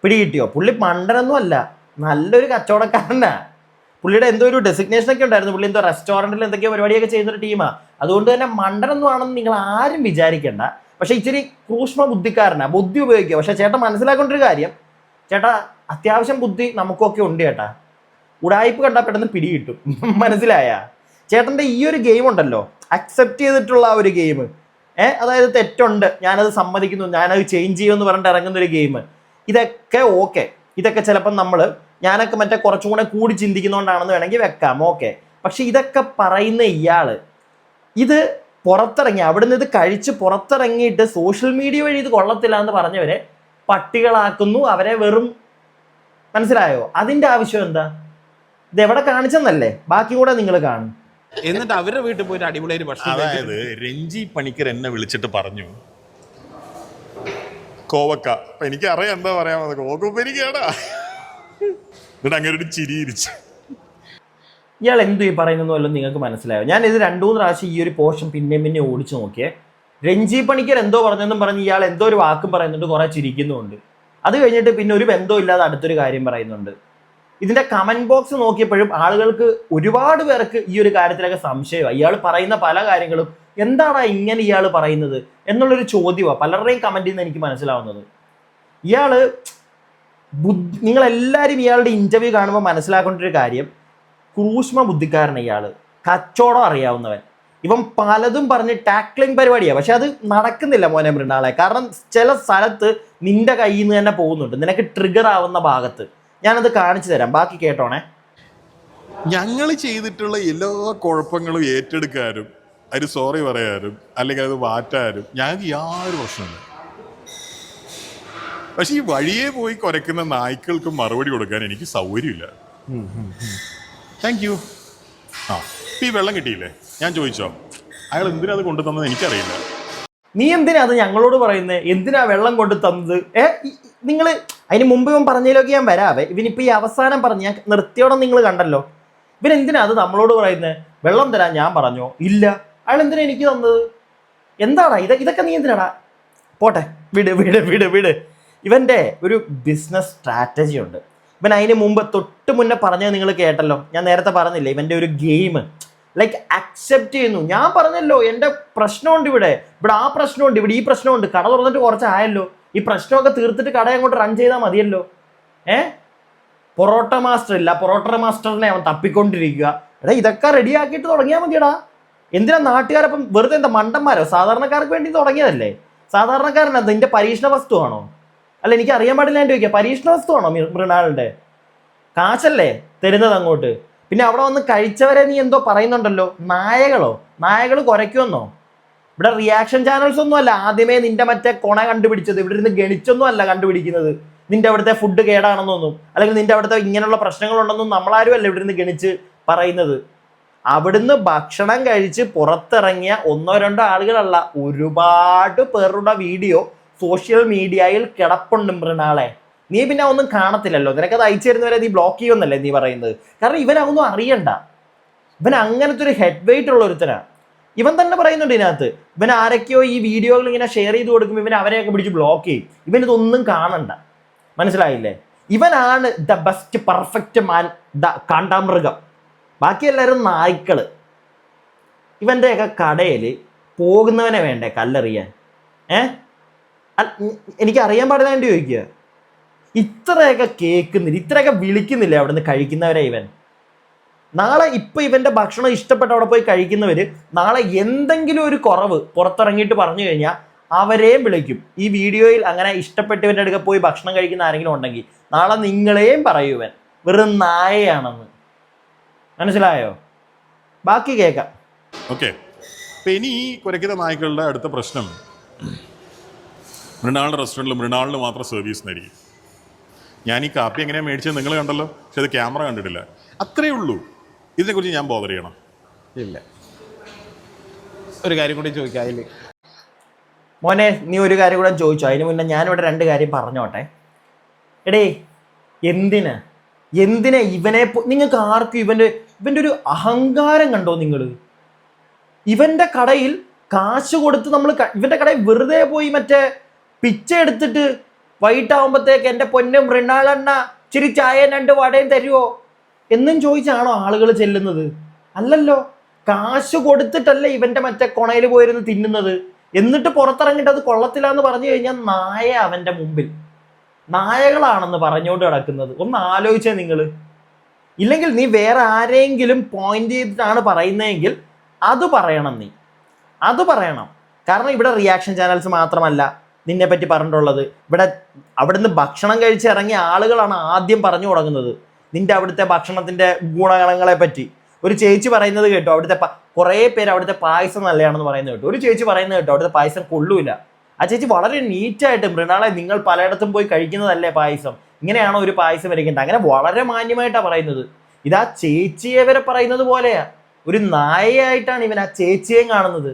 പിടികിട്ടിയോ? പുള്ളി മണ്ടനൊന്നും അല്ല, നല്ലൊരു കച്ചവടക്കാരനാ. പുള്ളിയുടെ എന്തോ ഒരു ഡെസിഗ്നേഷൻ ഒക്കെ ഉണ്ടായിരുന്നു. പുള്ളി എന്തോ റെസ്റ്റോറൻറ്റിൽ എന്തൊക്കെയോ പരിപാടിയൊക്കെ ചെയ്യുന്നൊരു ടീമാണ്. അതുകൊണ്ട് തന്നെ മണ്ടനൊന്നും ആണെന്ന് നിങ്ങൾ ആരും വിചാരിക്കേണ്ട. പക്ഷേ ഇച്ചിരി സൂക്ഷ്മ ബുദ്ധിക്കാരനാണ്, ബുദ്ധി ഉപയോഗിക്കുക. പക്ഷേ ചേട്ടൻ മനസ്സിലാക്കേണ്ട ഒരു കാര്യം, ചേട്ടാ അത്യാവശ്യം ബുദ്ധി നമുക്കൊക്കെ ഉണ്ട് ചേട്ടാ. ഉടായ്പ കണ്ടാൽ പെട്ടെന്ന് പിടികിട്ടും. മനസ്സിലായ? ചേട്ടൻ്റെ ഈ ഒരു ഗെയിം ഉണ്ടല്ലോ, അക്സെപ്റ്റ് ചെയ്തിട്ടുള്ള ആ ഒരു ഗെയിം, അതായത് തെറ്റുണ്ട്, ഞാനത് സമ്മതിക്കുന്നു, ഞാനത് ചേഞ്ച് ചെയ്യുമെന്ന് പറഞ്ഞിട്ട് ഇറങ്ങുന്ന ഒരു ഗെയിം, ഇതൊക്കെ ഓക്കെ. ഇതൊക്കെ ചിലപ്പം ഞാനൊക്കെ മറ്റേ കുറച്ചും കൂടെ കൂടി ചിന്തിക്കുന്നതുകൊണ്ടാണെന്ന് വേണമെങ്കിൽ വെക്കാം, ഓക്കെ. പക്ഷെ ഇതൊക്കെ പറയുന്ന ഇയാള് ഇത് പുറത്തിറങ്ങി, അവിടുന്ന് ഇത് കഴിച്ച് പുറത്തിറങ്ങിയിട്ട് സോഷ്യൽ മീഡിയ വഴി ഇത് കൊള്ളത്തില്ല എന്ന് പറഞ്ഞവരെ പട്ടികളാക്കുന്നു, അവരെ വെറും, മനസ്സിലായോ? അതിന്റെ ആവശ്യം എന്താ? ഇതെവിടെ കാണിച്ചെന്നല്ലേ, ബാക്കി കൂടെ നിങ്ങൾ കാണും. എന്നിട്ട് അവരുടെ വീട്ടിൽ പോയിട്ട് അടിപൊളിയായിട്ട് ഭക്ഷണം അതായത് രഞ്ജി പണിക്കർ എന്നെ വിളിച്ചിട്ട് പറഞ്ഞു കോവക്ക, അപ്പൊ എനിക്കറിയാം എന്താ പറയാ, കോവക്കുപ്പരിക്കാടാ. എന്നിട്ട് അങ്ങനെ ഒരു ചിരിയിരിച്ചു. ഇയാൾ എന്തു ഈ പറയുന്നതെന്ന് വല്ലതും നിങ്ങൾക്ക് മനസ്സിലായോ? ഞാൻ ഇത് 2-3 പ്രാവശ്യം ഈ ഒരു പോർഷൻ പിന്നെ ഓടിച്ചു നോക്കിയേ. രഞ്ജി പണിക്കർ എന്തോ പറഞ്ഞെന്നും പറഞ്ഞ് ഇയാൾ എന്തോ ഒരു വാക്കും പറയുന്നുണ്ട്, കുറെ ചിരിക്കുന്നുണ്ട്. അത് കഴിഞ്ഞിട്ട് പിന്നെ ഒരു ബന്ധവും ഇല്ലാതെ അടുത്തൊരു കാര്യം പറയുന്നുണ്ട്. ഇതിന്റെ കമന്റ് ബോക്സ് നോക്കിയപ്പോഴും ആളുകൾക്ക്, ഒരുപാട് പേർക്ക് ഈ ഒരു കാര്യത്തിലൊക്കെ സംശയമാണ്. ഇയാൾ പറയുന്ന പല കാര്യങ്ങളും എന്താണ് ഇങ്ങനെ ഇയാൾ പറയുന്നത് എന്നുള്ളൊരു ചോദ്യമാണ് പലരുടെയും കമന്റിൽ നിന്ന് എനിക്ക് മനസ്സിലാവുന്നത്. ഇയാള് നിങ്ങളെല്ലാവരും ഇയാളുടെ ഇന്റർവ്യൂ കാണുമ്പോൾ മനസ്സിലാക്കേണ്ട ഒരു കാര്യം, സൂക്ഷ്മ ബുദ്ധിക്കാരനാണ് ഇയാള്, കച്ചവടം അറിയാവുന്നവൻ. ഇവൻ പലതും പറഞ്ഞ് ടാക്ലിംഗ് പരിപാടിയാണ്, പക്ഷെ അത് നടക്കുന്നില്ല മോനെ മൃണാളെ. കാരണം ചില സ്ഥലത്ത് നിന്റെ കയ്യിൽ നിന്ന് തന്നെ പോകുന്നുണ്ട്, നിനക്ക് ട്രിഗർ ആവുന്ന ഭാഗത്ത്. ഞാനത് കാണിച്ചു തരാം, ബാക്കി കേട്ടോണേ. ഞങ്ങൾ ചെയ്തിട്ടുള്ള എല്ലാ കുഴപ്പങ്ങളും ഏറ്റെടുക്കാനും അതിന് സോറി പറയാനും അല്ലെങ്കിൽ അത് മാറ്റാനും ഞങ്ങൾക്ക് യാതൊരു പ്രശ്നമില്ല. പക്ഷെ ഈ വഴിയെ പോയി കുരയ്ക്കുന്ന നായ്ക്കൾക്ക് മറുപടി കൊടുക്കാൻ എനിക്ക് സൗകര്യമില്ല. Thank you. ഈ വെള്ളം കിട്ടിയില്ലേ, ഞാൻ ചോദിച്ചോ അയാൾ എന്തിനാ അത് കൊണ്ടു തന്നത് എനിക്കറിയില്ല. നീ എന്തിനാ അത് ഞങ്ങളോട് പറയുന്നത്? എന്തിനാ വെള്ളം കൊണ്ട് തന്നത്? നിങ്ങൾ അതിന് മുമ്പ് ഇവൻ പറഞ്ഞതിലൊക്കെ ഞാൻ വരാവേ. ഇവനിപ്പോൾ ഈ അവസാനം പറഞ്ഞ് ഞാൻ നിർത്തിയോടെ നിങ്ങൾ കണ്ടല്ലോ. ഇവൻ എന്തിനാ അത് നമ്മളോട് പറയുന്നത്? വെള്ളം തരാൻ ഞാൻ പറഞ്ഞോ? ഇല്ല. അയാൾ എന്തിനാ എനിക്ക് തന്നത്? എന്താടാ ഇതൊക്കെ നീ എന്തിനാടാ? പോട്ടെ, വിട്. ഇവൻ്റെ ഒരു ബിസിനസ് സ്ട്രാറ്റജി ഉണ്ട്. ഇവൻ അതിന് മുമ്പ് തൊട്ട് മുന്നേ പറഞ്ഞത് നിങ്ങൾ കേട്ടല്ലോ. ഞാൻ നേരത്തെ പറഞ്ഞില്ലേ, ഇവൻ്റെ ഒരു ഗെയിം ലൈക്ക് അക്സെപ്റ്റ് ചെയ്യുന്നു. ഞാൻ പറഞ്ഞല്ലോ എൻ്റെ പ്രശ്നമുണ്ട്, ഇവിടെ ആ പ്രശ്നമുണ്ട്, ഇവിടെ ഈ പ്രശ്നമുണ്ട്. കട തുറന്നിട്ട് കുറച്ചായല്ലോ, ഈ പ്രശ്നമൊക്കെ തീർത്തിട്ട് കട അങ്ങോട്ട് റൺ ചെയ്താൽ മതിയല്ലോ. പൊറോട്ട മാസ്റ്റർ ഇല്ല, പൊറോട്ട മാസ്റ്ററിനെ അവൻ തപ്പിക്കൊണ്ടിരിക്കുക. ഇതൊക്കെ റെഡിയാക്കിയിട്ട് തുടങ്ങിയാൽ മതിയടാ. എന്തിനാ നാട്ടുകാരപ്പം വെറുതെ എന്താ മണ്ടന്മാരോ? സാധാരണക്കാർക്ക് വേണ്ടി തുടങ്ങിയതല്ലേ. സാധാരണക്കാരനാ നിന്റെ പരീക്ഷണ വസ്തുവാണോ? അല്ല, എനിക്ക് അറിയാൻ പാടില്ല. ഞാൻ ചോദിക്കുക, പരീക്ഷണ വസ്തുവാണോ മൃണാളിൻ്റെ? കാശല്ലേ തരുന്നത് അങ്ങോട്ട്? പിന്നെ അവിടെ വന്ന് കഴിച്ചവരെ നീ എന്തോ പറയുന്നുണ്ടല്ലോ, നായകൾ കുരയ്ക്കുമെന്നോ? ഇവിടെ റിയാക്ഷൻ ചാനൽസ് ഒന്നും അല്ല ആദ്യമേ നിന്റെ മറ്റേ കൊണ കണ്ടുപിടിച്ചത്. ഇവിടെ ഇരുന്ന് ഗണിച്ചൊന്നും അല്ല കണ്ടുപിടിക്കുന്നത്. നിന്റെ അവിടുത്തെ ഫുഡ് കേടാണെന്നൊന്നും, അല്ലെങ്കിൽ നിന്റെ അവിടുത്തെ ഇങ്ങനെയുള്ള പ്രശ്നങ്ങളുണ്ടെന്നും നമ്മളാരും അല്ല ഇവിടെ നിന്ന് ഗണിച്ച് പറയുന്നത്. അവിടുന്ന് ഭക്ഷണം കഴിച്ച് പുറത്തിറങ്ങിയ 1-2 ആളുകളല്ല, ഒരുപാട് പേരുടെ വീഡിയോ സോഷ്യൽ മീഡിയയിൽ കിടപ്പുണ്ട് മൃണാളെ. നീ പിന്നെ ഒന്നും കാണത്തില്ലല്ലോ, നിനക്കത് അയച്ചു തരുന്നവരെ നീ ബ്ലോക്ക് ചെയ്യുമെന്നല്ലേ നീ പറയുന്നത്? കാരണം ഇവനൊന്നും അറിയണ്ട. ഇവൻ അങ്ങനത്തെ ഒരു ഹെഡ് വെയിറ്റ് ഉള്ള ഒരുത്തനാണ്. ഇവൻ തന്നെ പറയുന്നുണ്ട് ഇതിനകത്ത്, ഇവൻ ആരൊക്കെയോ ഈ വീഡിയോകൾ ഇങ്ങനെ ഷെയർ ചെയ്ത് കൊടുക്കുമ്പോൾ ഇവൻ അവരെയൊക്കെ പിടിച്ച് ബ്ലോക്ക് ചെയ്യും. ഇവനിതൊന്നും കാണണ്ട, മനസ്സിലായില്ലേ? ഇവനാണ് the best perfect man, the കാണ്ടാമൃഗം. ബാക്കി എല്ലാവരും നായ്ക്കള്. ഇവൻ്റെയൊക്കെ കടയിൽ പോകുന്നവനെ വേണ്ടേ കല്ലെറിയാൻ? എനിക്കറിയാൻ പാടില്ല വേണ്ടി ചോദിക്കുക. ഇത്രയൊക്കെ കേൾക്കുന്നില്ല, ഇത്രയൊക്കെ വിളിക്കുന്നില്ല അവിടെ നിന്ന് കഴിക്കുന്നവരെ ഇവൻ. നാളെ ഇപ്പം ഇവൻ്റെ ഭക്ഷണം ഇഷ്ടപ്പെട്ട അവിടെ പോയി കഴിക്കുന്നവർ നാളെ എന്തെങ്കിലും ഒരു കുറവ് പുറത്തിറങ്ങിയിട്ട് പറഞ്ഞു കഴിഞ്ഞാൽ അവരെയും വിളിക്കും. ഈ വീഡിയോയിൽ അങ്ങനെ ഇഷ്ടപ്പെട്ടവൻ്റെ അടുക്ക പോയി ഭക്ഷണം കഴിക്കുന്ന ആരെങ്കിലും ഉണ്ടെങ്കിൽ നാളെ നിങ്ങളെയും പറയുവൻ വെറും നായയാണെന്ന്. മനസ്സിലായോ? ബാക്കി കേൾക്കാം. ഓക്കെ. അപ്പം ഇനി ഈ കുരയ്ക്കുന്ന നായ്ക്കളുടെ അടുത്ത പ്രശ്നം, മൃണാളിൻ്റെ റെസ്റ്റോറൻറ്റിൽ മൃണാളിന് മാത്രം സർവീസ് എന്നായിരിക്കും. ഞാൻ ഈ കാപ്പി എങ്ങനെയാണ് മേടിച്ചത് നിങ്ങൾ കണ്ടല്ലോ, പക്ഷെ അത് ക്യാമറ കണ്ടിട്ടില്ല. അത്രയേ ഉള്ളൂ. ഇതിനെക്കുറിച്ച് ഞാൻ ബോധർ ചെയ്യണം? ഇല്ല. ഒരു കാര്യം കൂടി ചോദിക്കാം അതിൽ. മോനെ, നീ ഒരു കാര്യം കൂടെ ചോദിച്ചോ. അതിന് മുന്നേ ഞാനിവിടെ 2 കാര്യം പറഞ്ഞോട്ടെ. എടേ, എന്തിനാ ഇവനെ, നിങ്ങൾക്ക് ആർക്കും ഇവൻ്റെ ഒരു അഹങ്കാരം കണ്ടോ നിങ്ങൾ? ഇവൻ്റെ കടയിൽ കാശ് കൊടുത്ത് നമ്മൾ ഇവൻ്റെ കടയിൽ വെറുതെ പോയി മറ്റേ പിച്ച എടുത്തിട്ട് വൈകിട്ടാവുമ്പോഴത്തേക്ക് എൻ്റെ പൊന്നും മൃണാളെണ്ണ ഇച്ചിരി ചായ 2 വടയും തരുമോ? എന്നും ചോദിച്ചാണോ ആളുകൾ ചെല്ലുന്നത്? അല്ലല്ലോ. കാശ് കൊടുത്തിട്ടല്ലേ ഇവന്റെ മറ്റേ കൊണയിൽ പോയിരുന്ന് തിന്നുന്നത്. എന്നിട്ട് പുറത്തിറങ്ങിയിട്ട് അത് കൊള്ളത്തില്ല എന്ന് പറഞ്ഞു കഴിഞ്ഞാൽ നായ അവന്റെ മുമ്പിൽ നായകളാണെന്ന് പറഞ്ഞുകൊണ്ട് കിടക്കുന്നത്. ഒന്ന് ആലോചിച്ചേ നിങ്ങൾ. ഇല്ലെങ്കിൽ നീ വേറെ ആരെങ്കിലും പോയിന്റ് ചെയ്തിട്ടാണ് പറയുന്നതെങ്കിൽ അത് പറയണം. അത് പറയണം. കാരണം ഇവിടെ റിയാക്ഷൻ ചാനൽസ് മാത്രമല്ല നിന്നെ പറ്റി പറഞ്ഞിട്ടുള്ളത്. ഇവിടെ അവിടുന്ന് ഭക്ഷണം കഴിച്ച് ഇറങ്ങിയ ആളുകളാണ് ആദ്യം പറഞ്ഞു തുടങ്ങുന്നത് നിന്റെ അവിടുത്തെ ഭക്ഷണത്തിന്റെ ഗുണഗണങ്ങളെ പറ്റി. ഒരു ചേച്ചി പറയുന്നത് കേട്ടോ, അവിടുത്തെ കുറേ പേര് അവിടുത്തെ പായസം നല്ലതാണെന്ന് പറയുന്നത് കേട്ടോ. ഒരു ചേച്ചി പറയുന്നത് കേട്ടോ, അവിടുത്തെ പായസം കൊള്ളൂല. ആ ചേച്ചി വളരെ നീറ്റായിട്ട്, മൃണാളെ നിങ്ങൾ പലയിടത്തും പോയി കഴിക്കുന്നതല്ലേ പായസം, ഇങ്ങനെയാണോ ഒരു പായസം വരയ്ക്കേണ്ടത്, അങ്ങനെ വളരെ മാന്യമായിട്ടാണ് പറയുന്നത്. ഇതാ ചേച്ചിയെ വരെ പറയുന്നത് പോലെയാ. ഒരു നായയായിട്ടാണ് ഇവൻ ആ ചേച്ചിയെയും കാണുന്നത്.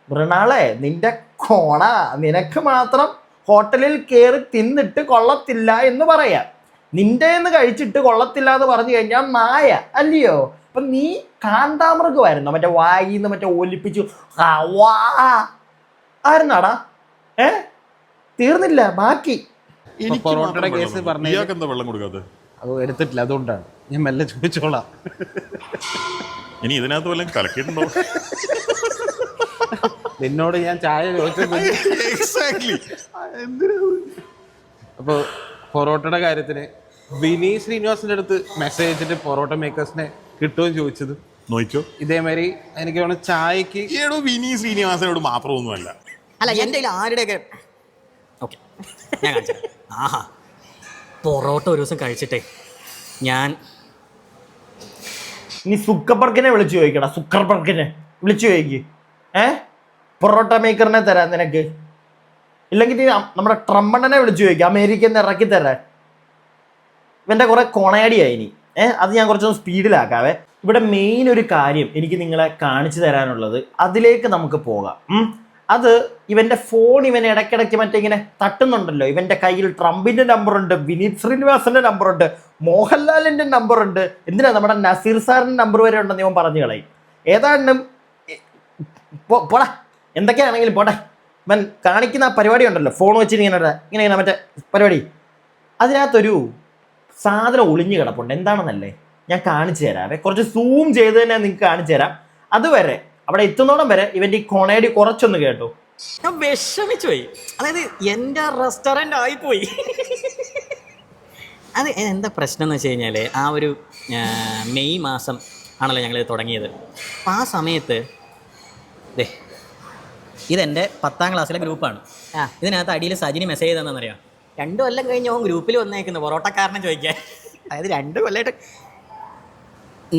മൃണാളെ നിന്റെ കോണ, നിനക്ക് മാത്രം ഹോട്ടലിൽ കയറി തിന്നിട്ട് കൊള്ളത്തില്ല എന്ന് പറയാം. നിന്റെ എന്ന് കഴിച്ചിട്ട് കൊള്ളത്തില്ല എന്ന് പറഞ്ഞു കഴിഞ്ഞാൽ നായ അല്ലയോ? അപ്പൊ നീ കാണ്ടാമൃഗമായിരുന്നോ? മറ്റേ വായിന്ന് മറ്റേ ഒലിപ്പിച്ചു ആയിരുന്നാടാ? തീർന്നില്ല, ബാക്കി. പൊറോട്ടയുടെ കേസ് പറഞ്ഞു. എന്താ വെള്ളം കൊടുക്കാതെ? അത് എടുത്തിട്ടില്ല, അതുകൊണ്ടാണ് ഞാൻ മെല്ലെ ചോദിച്ചോളാം. ഇനി ഇതിനകത്ത് വല്ലതും കലക്കിയിട്ടുണ്ടോ? നിന്നോട് ഞാൻ ചായ ചോദിച്ചത്. അപ്പോൾ പൊറോട്ടയുടെ കാര്യത്തിന് വിനീത് ശ്രീനിവാസിന്റെ അടുത്ത് മെസ്സേജ് അയച്ചിട്ട് പൊറോട്ട മേക്കേഴ്സിനെ കിട്ടുമെന്ന് ചോദിച്ചത് നോക്കിയോ. ഇതേമാതിരി എനിക്ക് വേണം ചായക്ക്. ഏടോ വിനീത് ശ്രീനിവാസനോട് മാത്രമൊന്നുമല്ല. അല്ല എൻ്റെ ആരുടെയൊക്കെ ഓക്കെ ഞാൻ കാണിച്ചു. ആഹാ, പൊറോട്ട ഒരു ദിവസം കഴിച്ചിട്ടേ ഞാൻ നീ സുക്കർബർഗിനെ വിളിച്ചു ചോദിക്കടാ. സുക്കർബർഗിനെ വിളിച്ചു ചോദിക്ക്. പൊറോട്ട മേക്കറിനെ തരാൻ നിനക്ക്. ഇല്ലെങ്കിൽ നീ നമ്മുടെ ട്രംപണ്ണനെ വിളിച്ചു ചോദിക്കുക, അമേരിക്കയിൽ നിന്ന് ഇറക്കി തരാൻ. ഇവൻ്റെ കുറെ കൊണയടിയായി ഇനി. അത് ഞാൻ കുറച്ചൊന്ന് സ്പീഡിലാക്കാവേ. ഇവിടെ മെയിൻ ഒരു കാര്യം എനിക്ക് നിങ്ങളെ കാണിച്ചു തരാനുള്ളത്, അതിലേക്ക് നമുക്ക് പോകാം. അത് ഇവന്റെ ഫോൺ ഇവൻ ഇടയ്ക്കിടയ്ക്ക് മറ്റേ ഇങ്ങനെ തട്ടുന്നുണ്ടല്ലോ. ഇവന്റെ കയ്യിൽ ട്രംപിന്റെ നമ്പറുണ്ട്, വിനീത് ശ്രീനിവാസന്റെ നമ്പറുണ്ട്, മോഹൻലാലിന്റെ നമ്പറുണ്ട്, എന്തിനാ നമ്മുടെ നസീർ സാറിന്റെ നമ്പർ വരെ ഉണ്ടെന്ന് ഇവൻ പറഞ്ഞു കളയും. ഏതാണ്ടും പോടാ, എന്തൊക്കെയാണെങ്കിലും പോട്ടെ. ഇവൻ കാണിക്കുന്ന ആ പരിപാടി ഉണ്ടല്ലോ, ഫോൺ വെച്ചിട്ട് ഇങ്ങനെ മറ്റേ പരിപാടി, അതിനകത്തൊരു സാധനം ഒളിഞ്ഞു കിടപ്പുണ്ട്. എന്താണെന്നല്ലേ, ഞാൻ കാണിച്ചു തരാവേ. കുറച്ച് സൂം ചെയ്ത് തന്നെ നിങ്ങൾക്ക് കാണിച്ചു തരാം. അതുവരെ അവിടെ എത്തുന്നോളം വരെ ഇവന്റെ ഈ കൊണേടി കുറച്ചൊന്ന് കേട്ടോ. ഞാൻ വിഷമിച്ചു പോയി. അതായത് എൻ്റെ റെസ്റ്റോറൻ്റ് ആയിപ്പോയി. അത് എന്താ പ്രശ്നം എന്ന് വെച്ച് കഴിഞ്ഞാൽ, ആ ഒരു മെയ് മാസം ആണല്ലോ ഞങ്ങൾ തുടങ്ങിയത്. അപ്പം ആ സമയത്ത് ഇതെൻ്റെ 10ാം ക്ലാസ്സിലെ ഗ്രൂപ്പാണ്. ഇതിനകത്ത് അടിയിൽ സജിനി മെസ്സേജ് ചെയ്തെന്നറിയാം. 2 കൊല്ലം കഴിഞ്ഞ് ഓൻ ഗ്രൂപ്പിൽ വന്നേക്കുന്നു പൊറോട്ടക്കാരനെ ചോദിക്കാൻ. അതായത് 2 കൊല്ലമായിട്ട്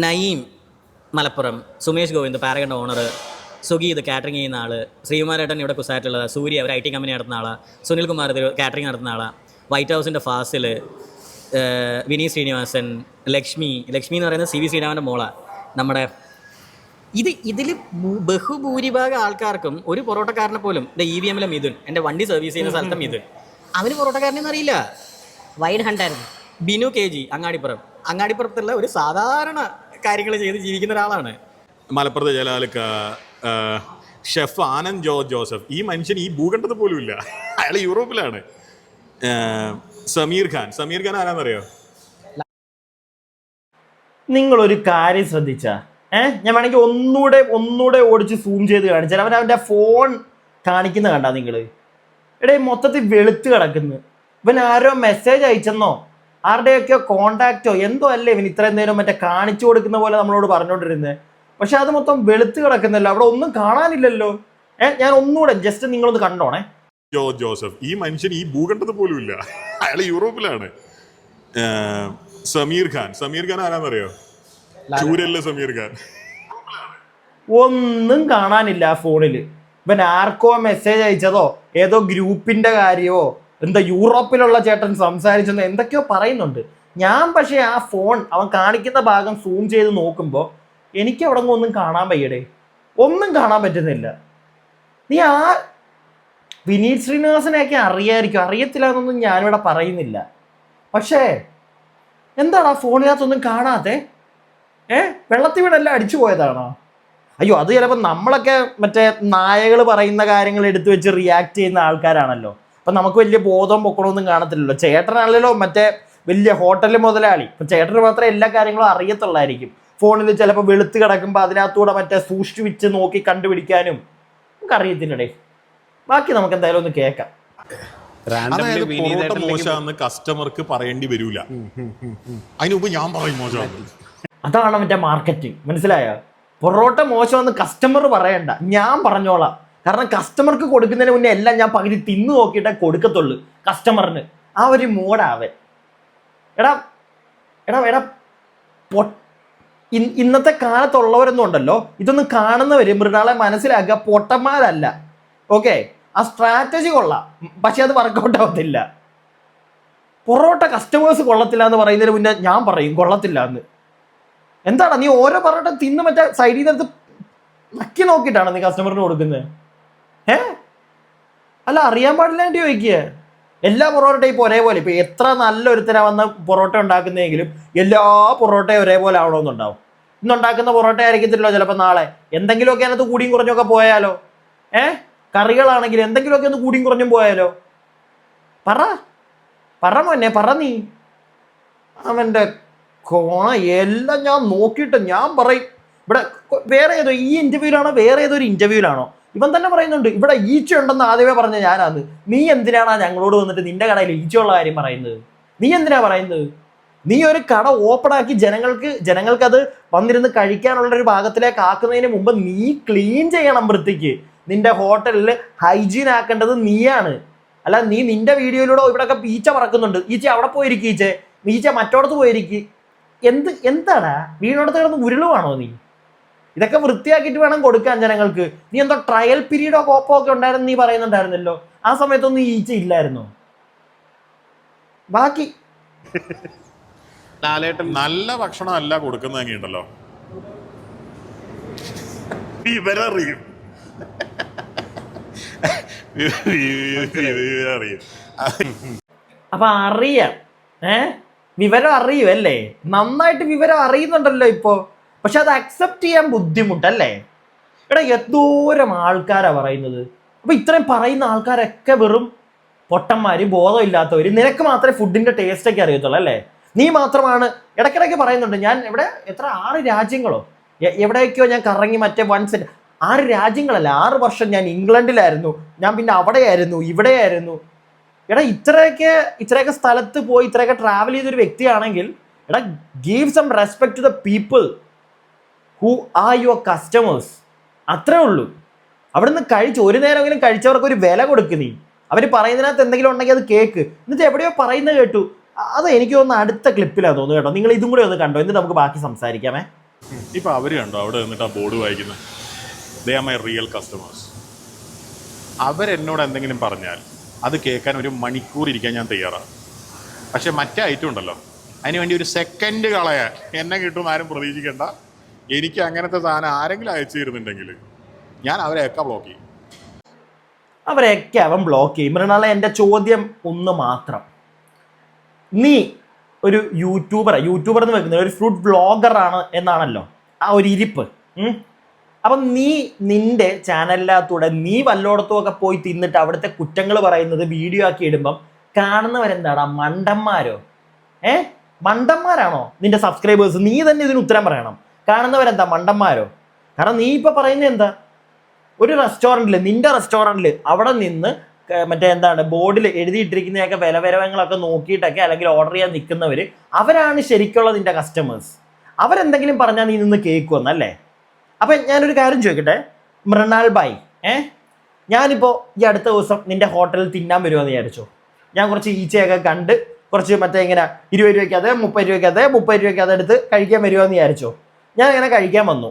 Naeem Malappuram, Sumesh Govind Paragon owner, Sugeeth catering ചെയ്യുന്ന ആൾ, ശ്രീകുമാരേട്ടൻ ഇവിടെ കുസായിട്ടുള്ളത്, സൂര്യ അവർ IT കമ്പനി നടത്തുന്ന ആളാണ്, സുനിൽ കുമാർ ഇത് കാറ്ററിംഗ് നടത്തുന്ന ആളാണ്, വൈറ്റ് ഹൗസിൻ്റെ ഫാസിൽ, വിനീത് ശ്രീനിവാസൻ, ലക്ഷ്മി എന്ന് പറയുന്നത് CV ശ്രീരാമൻ്റെ മോളാണ്. നമ്മുടെ ഇതിൽ ബഹുഭൂരിഭാഗം ആൾക്കാർക്കും ഒരു പൊറോട്ടക്കാരനെ പോലും EVM-ലെ മിഥുൻ, എൻ്റെ വണ്ടി സർവീസ് ചെയ്യുന്ന സ്ഥലത്തെ മിഥുൻ, അവന് പൊറോട്ടക്കാരനെന്ന് അറിയില്ല. വൈൻ ഹണ്ടായിരുന്നു. ബിനു KG അങ്ങാടിപ്പുറത്തുള്ള ഒരു സാധാരണ കാര്യങ്ങൾ ചെയ്ത് ജീവിക്കുന്ന ഒരാളാണ്. മലപ്പുറത്തെ ജലാലിക്ക, ഷെഫ് ആനന്ദ് ജോസഫ്, ഈ മനുഷ്യൻ ഈ ഭൂഖണ്ഡത്തിൽ പോലും ഇല്ല, അയാൾ യൂറോപ്പിലാണ്. സമീർ ഖാൻ ആരാന്നറിയോ? നിങ്ങളൊരു കാര്യം ശ്രദ്ധിച്ചാ, ഞാൻ വേണമെങ്കിൽ ഒന്നുകൂടെ ഓടിച്ച് സൂം ചെയ്ത് കാണിച്ചാൽ അവൻ്റെ ഫോൺ കാണിക്കുന്ന കണ്ടാ നിങ്ങൾ. മൊത്തത്തിൽ വെളുത്ത് കിടക്കുന്നു. ഇവൻ ആരോ മെസ്സേജ് അയച്ചെന്നോ ആരുടെയൊക്കെയോ കോണ്ടാക്റ്റോ എന്തോ അല്ലേ ഇവൻ ഇത്രയും നേരം മറ്റേ കാണിച്ചു കൊടുക്കുന്ന പോലെ നമ്മളോട് പറഞ്ഞുകൊണ്ടിരുന്നത്. പക്ഷെ അത് മൊത്തം വെളുത്ത് കിടക്കുന്നല്ലോ, അവിടെ ഒന്നും കാണാനില്ലല്ലോ. ഞാൻ ഒന്നുകൂടെ ജസ്റ്റ് നിങ്ങളൊന്ന് കണ്ടോണേ. ജോസഫ്, ഈ മനുഷ്യൻ ഈ ഭൂഖണ്ഡത്തിൽ പോലും ഇല്ല, അയാൾ യൂറോപ്പിലാണ്. സമീർ ഖാൻ ആരാന്നറിയോ? ചൂരല്ല സമീർ ഖാൻ. ഒന്നും കാണാനില്ല ആ ഫോണിൽ. ഇവൻ ആർക്കോ മെസ്സേജ് അയച്ചതോ ഏതോ ഗ്രൂപ്പിന്റെ കാര്യമോ എന്താ യൂറോപ്പിലുള്ള ചേട്ടൻ സംസാരിച്ചെന്നോ എന്തൊക്കെയോ പറയുന്നുണ്ട്. ഞാൻ പക്ഷേ ആ ഫോൺ അവൻ കാണിക്കുന്ന ഭാഗം സൂം ചെയ്ത് നോക്കുമ്പോൾ എനിക്ക് അവിടെ ഒന്നും കാണാൻ വയ്യടേ, ഒന്നും കാണാൻ പറ്റുന്നില്ല. നീ ആ വിനീത് ശ്രീനിവാസനെയൊക്കെ അറിയായിരിക്കും, അറിയത്തില്ല എന്നൊന്നും ഞാനിവിടെ പറയുന്നില്ല. പക്ഷേ എന്താണ് ആ ഫോണിനകത്തൊന്നും കാണാതെ? വെള്ളത്തിൽ വീണെല്ലാം അടിച്ചു പോയതാണോ? അയ്യോ, അത് ചിലപ്പോൾ നമ്മളൊക്കെ മറ്റേ നായകൾ പറയുന്ന കാര്യങ്ങൾ എടുത്തു വെച്ച് റിയാക്ട് ചെയ്യുന്ന ആൾക്കാരാണല്ലോ. അപ്പം നമുക്ക് വലിയ ബോധം പൊക്കണമൊന്നും കാണത്തില്ലല്ലോ. ചേട്ടനാണല്ലോ മറ്റേ വലിയ ഹോട്ടൽ മുതലാളി. ഇപ്പം ചേട്ടന് മാത്രമേ എല്ലാ കാര്യങ്ങളും അറിയത്തുള്ളായിരിക്കും. ഫോണിൽ ചിലപ്പോൾ വെളുത്ത് കിടക്കുമ്പോൾ അതിനകത്തൂടെ മറ്റേ സൂക്ഷിച്ച് വെച്ച് നോക്കി കണ്ടുപിടിക്കാനും നമുക്ക് അറിയത്തില്ലടേ. ബാക്കി നമുക്ക് എന്തായാലും ഒന്ന് കേൾക്കാം. അതായത് പൊറോട്ട മോശമാണെന്ന് കസ്റ്റമർക്ക് പറയേണ്ടി വരൂല, അതിന് മുമ്പ് ഞാൻ പറയും മോശമാണ്. അതാണ് മറ്റേ മാർക്കറ്റിംഗ്, മനസ്സിലായോ? പൊറോട്ട മോശമെന്ന് കസ്റ്റമർ പറയണ്ട, ഞാൻ പറഞ്ഞോളാം. കാരണം കസ്റ്റമർക്ക് കൊടുക്കുന്നതിന് മുന്നേ എല്ലാം ഞാൻ പകുതി തിന്നു നോക്കിയിട്ടേ കൊടുക്കത്തുള്ളൂ കസ്റ്റമറിന്. ആ ഒരു മൂടാവൻ. എടാ എടാ എടാ ഇന്നത്തെ കാലത്തുള്ളവരൊന്നും ഉണ്ടല്ലോ, ഇതൊന്നും കാണുന്നവര് മൃണാളെ മനസ്സിലാക്കുക, പൊട്ടന്മാരല്ല. ഓക്കെ, ആ സ്ട്രാറ്റജി കൊള്ളാം, പക്ഷെ അത് വർക്കൗട്ട് ആവത്തില്ല. പൊറോട്ട കസ്റ്റമേഴ്സ് കൊള്ളത്തില്ല എന്ന് പറയുന്നതിന് മുന്നേ ഞാൻ പറയും കൊള്ളത്തില്ല എന്ന്. എന്താണ് നീ ഓരോ പൊറോട്ട തിന്ന് മറ്റേ സൈഡിൽ നിന്ന് നക്കി നോക്കിയിട്ടാണ് നീ കസ്റ്റമറിന് കൊടുക്കുന്നത്? അല്ല, അറിയാൻ പാടില്ലാണ്ട് ചോദിക്കുക. എല്ലാ പൊറോട്ടയും ഇപ്പോൾ ഒരേപോലെ. ഇപ്പൊ എത്ര നല്ലൊരുത്തരാ വന്ന പൊറോട്ട ഉണ്ടാക്കുന്നതെങ്കിലും എല്ലാ പൊറോട്ടയും ഒരേപോലെ ആവണമെന്നുണ്ടാവും. ഇന്നുണ്ടാക്കുന്ന പൊറോട്ട ആയിരിക്കത്തില്ലോ ചിലപ്പോൾ നാളെ എന്തെങ്കിലുമൊക്കെ അതിനകത്ത് കൂടിയും കുറഞ്ഞൊക്കെ പോയാലോ? കറികളാണെങ്കിൽ എന്തെങ്കിലുമൊക്കെ ഒന്ന് കൂടിയും കുറഞ്ഞും പോയാലോ? പറ മോനെ, പറ നീ. അവൻ്റെ കോണ എല്ലാം ഞാൻ നോക്കിയിട്ട് ഞാൻ പറയും. ഇവിടെ വേറെ ഏതോ ഈ ഇന്റർവ്യൂലാണോ വേറെ ഏതോ ഒരു ഇന്റർവ്യൂലാണോ ഇവൻ തന്നെ പറയുന്നുണ്ട് ഇവിടെ ഈച്ച ഉണ്ടെന്ന് ആദ്യമേ പറഞ്ഞ ഞാനാന്ന്. നീ എന്തിനാണ് ഞങ്ങളോട് വന്നിട്ട് നിന്റെ കടയിൽ ഈച്ചയുള്ള കാര്യം പറയുന്നത്? നീ എന്തിനാ പറയുന്നത്? നീ ഒരു കട ഓപ്പൺ ആക്കി ജനങ്ങൾക്ക് അത് വന്നിരുന്ന് കഴിക്കാനുള്ള ഒരു ഭാഗത്തിലേക്ക് ആക്കുന്നതിന് മുമ്പ് നീ ക്ലീൻ ചെയ്യണം വൃത്തിക്ക്. നിന്റെ ഹോട്ടലിൽ ഹൈജീൻ ആക്കേണ്ടത് നീയാണ്. അല്ല നീ നിന്റെ വീഡിയോയിലൂടെ ഇവിടെയൊക്കെ ഈച്ച പറക്കുന്നുണ്ട്, ഈച്ച അവിടെ പോയിരിക്കും, ഈച്ച മറ്റോടത്ത് പോയിരിക്കും. എന്താടാ വീടിനോടത്ത് കിടന്ന് ഉരുളുവാണോ നീ? ഇതൊക്കെ വൃത്തിയാക്കിയിട്ട് വേണം കൊടുക്കാൻ ജനങ്ങൾക്ക്. നീ എന്തോ ട്രയൽ പീരീഡോ കോപ്പോ ഒക്കെ ഉണ്ടായിരുന്നു നീ പറയുന്നുണ്ടായിരുന്നല്ലോ, ആ സമയത്തൊന്നും ഈച്ച ഇല്ലായിരുന്നോ? ബാക്കി നല്ല ഭക്ഷണം അല്ല കൊടുക്കുന്നതെങ്കിൽ ഉണ്ടല്ലോ വിവരറിയും. അപ്പൊ അറിയാം, വിവരം അറിയുമല്ലേ? നന്നായിട്ട് വിവരം അറിയുന്നുണ്ടല്ലോ ഇപ്പോ. പക്ഷെ അത് അക്സെപ്റ്റ് ചെയ്യാൻ ബുദ്ധിമുട്ടല്ലേ? എടാ എന്തോരം ആൾക്കാരാ പറയുന്നത്. അപ്പൊ ഇത്രയും പറയുന്ന ആൾക്കാരൊക്കെ വെറും പൊട്ടന്മാര്, ബോധമില്ലാത്തവര്. നിനക്ക് മാത്രമേ ഫുഡിന്റെ ടേസ്റ്റ് ഒക്കെ അറിയത്തുള്ളൂ അല്ലേ? നീ മാത്രമാണ് ഇടയ്ക്കിടയ്ക്ക് പറയുന്നുണ്ട്. ഞാൻ എവിടെ 6 രാജ്യങ്ങളോ എവിടെയൊക്കെയോ ഞാൻ കറങ്ങി മറ്റേ 6 രാജ്യങ്ങളല്ല, 6 വർഷം ഞാൻ ഇംഗ്ലണ്ടിലായിരുന്നു, ഞാൻ പിന്നെ അവിടെയായിരുന്നു ഇവിടെയായിരുന്നു. എടാ ഇത്രയൊക്കെ സ്ഥലത്ത് പോയി ഇത്രയൊക്കെ ട്രാവൽ ചെയ്തൊരു വ്യക്തിയാണെങ്കിൽ എടാ give some respect to the people who are your customers. അത്രേ ഉള്ളൂ. അവിടുന്ന് ഒരു നേരമെങ്കിലും കഴിച്ചവർക്ക് ഒരു വില കൊടുക്ക് നീ. അവർ പറയുന്നതിനകത്ത് എന്തെങ്കിലും ഉണ്ടെങ്കിൽ അത് കേക്ക്. എന്നിട്ട് എവിടെയോ പറയുന്നത് കേട്ടു, അത് എനിക്ക് തോന്നുന്നു അടുത്ത ക്ലിപ്പിലാണ് തോന്നുന്നു കേട്ടോ. നിങ്ങൾ ഇതും കൂടെ ഒന്ന് കണ്ടോ, എന്നിട്ട് നമുക്ക് ബാക്കി സംസാരിക്കാമേ. ഇപ്പൊ അവര് കണ്ടോ അവിടെ നിന്നിട്ട് ആ ബോർഡ് വായിക്കുന്നത്? They are my real customers. അവരെന്നോട് എന്തെങ്കിലും പറഞ്ഞാൽ അത് കേൾക്കാൻ 1 മണിക്കൂർ ഇരിക്കാൻ ഞാൻ തയ്യാറാണ്. പക്ഷെ മറ്റേ ഐറ്റം ഉണ്ടല്ലോ, അതിനുവേണ്ടി 1 സെക്കൻഡ് കളയാൻ എന്നെ കിട്ടുമെന്ന് ആരും പ്രതീക്ഷിക്കേണ്ട. എനിക്ക് അങ്ങനത്തെ സാധനം ആരെങ്കിലും അയച്ചു തരുന്നുണ്ടെങ്കിൽ ഞാൻ അവരെയൊക്കെ ബ്ലോക്ക് ചെയ്യും. അവരെയൊക്കെ അവൻ ബ്ലോക്ക് ചെയ്യും. മൃണാളെ എൻ്റെ ചോദ്യം ഒന്ന് മാത്രം. നീ ഒരു യൂട്യൂബർ എന്ന് വെക്കുന്നത് ഒരു ഫുഡ് വ്ളോഗറാണ് എന്നാണല്ലോ ആ ഒരു ഇരിപ്പ്. അപ്പം നീ നിന്റെ ചാനലിനകത്തൂടെ നീ വല്ലോടത്തും ഒക്കെ പോയി തിന്നിട്ട് അവിടുത്തെ കുറ്റങ്ങൾ പറയുന്നത് വീഡിയോ ആക്കി ഇടുമ്പം കാണുന്നവരെന്താടാ, മണ്ടന്മാരോ? മണ്ടന്മാരാണോ നിന്റെ സബ്സ്ക്രൈബേഴ്സ്? നീ തന്നെ ഇതിന് ഉത്തരം പറയണം. കാണുന്നവരെന്താ, മണ്ടന്മാരോ? കാരണം നീ ഇപ്പൊ പറയുന്നത് എന്താ, ഒരു റെസ്റ്റോറൻറ്റിൽ, നിന്റെ റെസ്റ്റോറൻറ്റിൽ അവിടെ നിന്ന് മറ്റേ എന്താണ് ബോർഡിൽ എഴുതിയിട്ടിരിക്കുന്നതൊക്കെ വിലവരങ്ങളൊക്കെ നോക്കിയിട്ടൊക്കെ അല്ലെങ്കിൽ ഓർഡർ ചെയ്യാൻ നിൽക്കുന്നവർ അവരാണ് ശരിക്കുള്ള നിന്റെ കസ്റ്റമേഴ്സ്. അവരെന്തെങ്കിലും പറഞ്ഞാൽ നീ നിന്ന് കേൾക്കുമെന്നല്ലേ? അപ്പം ഞാനൊരു കാര്യം ചോദിക്കട്ടെ മൃണാൾ ഭായ്, ഞാനിപ്പോൾ ഈ അടുത്ത ദിവസം നിന്റെ ഹോട്ടലിൽ തിന്നാൻ വരുമെന്ന് വിചാരിച്ചോ. ഞാൻ കുറച്ച് ഈച്ചയൊക്കെ കണ്ട് കുറച്ച് മറ്റേ ഇങ്ങനെ 20 രൂപയ്ക്കത് 30 രൂപയ്ക്കത് 30 രൂപയ്ക്കത് എടുത്ത് കഴിക്കാൻ വരുമെന്ന് വിചാരിച്ചോ. ഞാൻ ഇങ്ങനെ കഴിക്കാൻ വന്നു,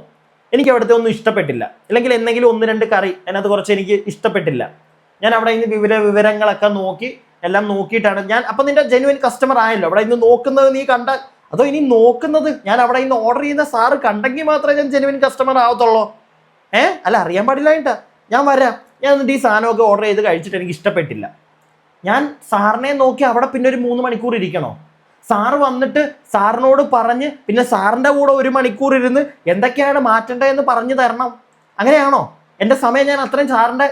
എനിക്ക് അവിടുത്തെ ഒന്നും ഇഷ്ടപ്പെട്ടില്ല, അല്ലെങ്കിൽ എന്തെങ്കിലും 1-2 കറി അതിനകത്ത് കുറച്ച് എനിക്ക് ഇഷ്ടപ്പെട്ടില്ല. ഞാൻ അവിടെ നിന്ന് വിവരങ്ങളൊക്കെ നോക്കി എല്ലാം നോക്കിയിട്ടാണ് ഞാൻ. അപ്പം നിന്റെ ജെന്യുവൻ കസ്റ്റമർ ആയല്ലോ. അവിടെ ഇന്ന് നോക്കുന്നത് നീ കണ്ട, അതോ ഇനി നോക്കുന്നത് ഞാൻ അവിടെ ഇന്ന് ഓർഡർ ചെയ്യുന്ന സാറ് കണ്ടെങ്കിൽ മാത്രമേ ഞാൻ ജെന്യുവൻ കസ്റ്റമർ ആവത്തുള്ളൂ? അല്ല, അറിയാൻ പാടില്ലായിട്ടാ. ഞാൻ വരാം, ഞാൻ എന്നിട്ട് ഈ സാധനമൊക്കെ ഓർഡർ ചെയ്ത് കഴിച്ചിട്ട് എനിക്ക് ഇഷ്ടപ്പെട്ടില്ല. ഞാൻ സാറിനെ നോക്കി അവിടെ പിന്നെ ഒരു 3 മണിക്കൂർ ഇരിക്കണോ? സാറ് വന്നിട്ട് സാറിനോട് പറഞ്ഞ് പിന്നെ സാറിൻ്റെ കൂടെ 1 മണിക്കൂർ ഇരുന്ന് എന്തൊക്കെയാണ് മാറ്റേണ്ടതെന്ന് പറഞ്ഞു തരണം? അങ്ങനെയാണോ? എൻ്റെ സമയം ഞാൻ അത്രയും സാറിൻ്റെ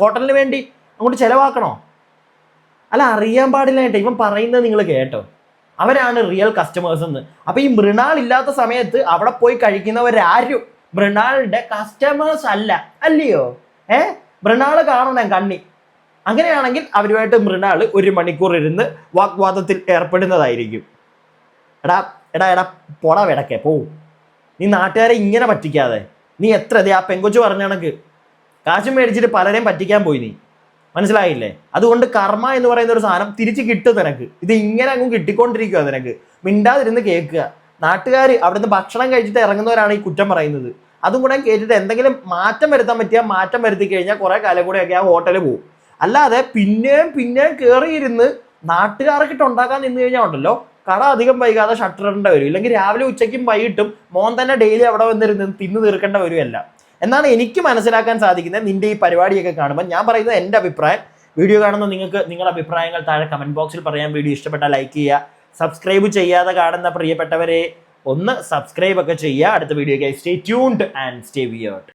ഹോട്ടലിന് വേണ്ടി അങ്ങോട്ട് ചിലവാക്കണോ? അല്ല, അറിയാൻ പാടില്ലായിട്ട് ഇവൻ പറയുന്നത് നിങ്ങൾ കേട്ടോ, അവരാണ് റിയൽ കസ്റ്റമേഴ്സ് എന്ന്. അപ്പൊ ഈ മൃണാൾ ഇല്ലാത്ത സമയത്ത് അവിടെ പോയി കഴിക്കുന്നവരാരും മൃണാളിന്റെ കസ്റ്റമേഴ്സ് അല്ല, അല്ലയോ? മൃണാള് കാണണം കണ്ണി. അങ്ങനെയാണെങ്കിൽ അവരുമായിട്ട് മൃണാൾ 1 മണിക്കൂർ ഇരുന്ന് വാഗ്വാദത്തിൽ ഏർപ്പെടുന്നതായിരിക്കും. എടാ എടാ എടാ പോടാ വിടക്കേ, പോവും. നീ നാട്ടുകാരെ ഇങ്ങനെ പറ്റിക്കാതെ. നീ എത്ര ആ പെങ്കൊച്ചു പറഞ്ഞ കണക്ക് കാശും മേടിച്ചിട്ട് പലരെയും പറ്റിക്കാൻ പോയി നീ, മനസ്സിലായില്ലേ? അതുകൊണ്ട് കർമ്മ എന്ന് പറയുന്ന ഒരു സാധനം തിരിച്ച് കിട്ടും നിനക്ക്. ഇത് ഇങ്ങനെ അങ്ങ് കിട്ടിക്കൊണ്ടിരിക്കുക നിനക്ക്. മിണ്ടാതിരുന്ന് കേൾക്കുക. നാട്ടുകാർ അവിടുന്ന് ഭക്ഷണം കഴിച്ചിട്ട് ഇറങ്ങുന്നവരാണ് ഈ കുറ്റം പറയുന്നത്. അതും കൂടെ കേട്ടിട്ട് എന്തെങ്കിലും മാറ്റം വരുത്താൻ പറ്റിയാൽ മാറ്റം വരുത്തി കഴിഞ്ഞാൽ കുറെ കാലം കൂടെയൊക്കെ ആ ഹോട്ടലിൽ പോകും. അല്ലാതെ പിന്നെയും കയറിയിരുന്ന് നാട്ടുകാർക്കിട്ട് ഉണ്ടാക്കാൻ നിന്ന് കഴിഞ്ഞാൽ ഉണ്ടല്ലോ, കട അധികം വൈകാതെ ഷട്ടർ ഇടേണ്ട വരും. ഇല്ലെങ്കിൽ രാവിലെ ഉച്ചയ്ക്കും വൈകിട്ടും മോൻ തന്നെ ഡെയിലി അവിടെ വന്നിരുന്ന് തിന്ന് തീർക്കേണ്ട വരുമല്ല എന്നാണ് എനിക്ക് മനസ്സിലാക്കാൻ സാധിക്കുന്നത് നിന്റെ ഈ പരിപാടിയൊക്കെ കാണുമ്പോൾ. ഞാൻ പറയുന്നത് എൻ്റെ അഭിപ്രായം. വീഡിയോ കാണുന്ന നിങ്ങൾക്ക് നിങ്ങളുടെ അഭിപ്രായങ്ങൾ താഴെ കമന്റ് ബോക്സിൽ പറയാൻ. വീഡിയോ ഇഷ്ടപ്പെട്ടാൽ ലൈക്ക് ചെയ്യുക. സബ്സ്ക്രൈബ് ചെയ്യാതെ കാണുന്ന പ്രിയപ്പെട്ടവരെ ഒന്ന് സബ്സ്ക്രൈബ് ഒക്കെ ചെയ്യുക. അടുത്ത വീഡിയോയ്ക്കായി stay tuned and stay weird.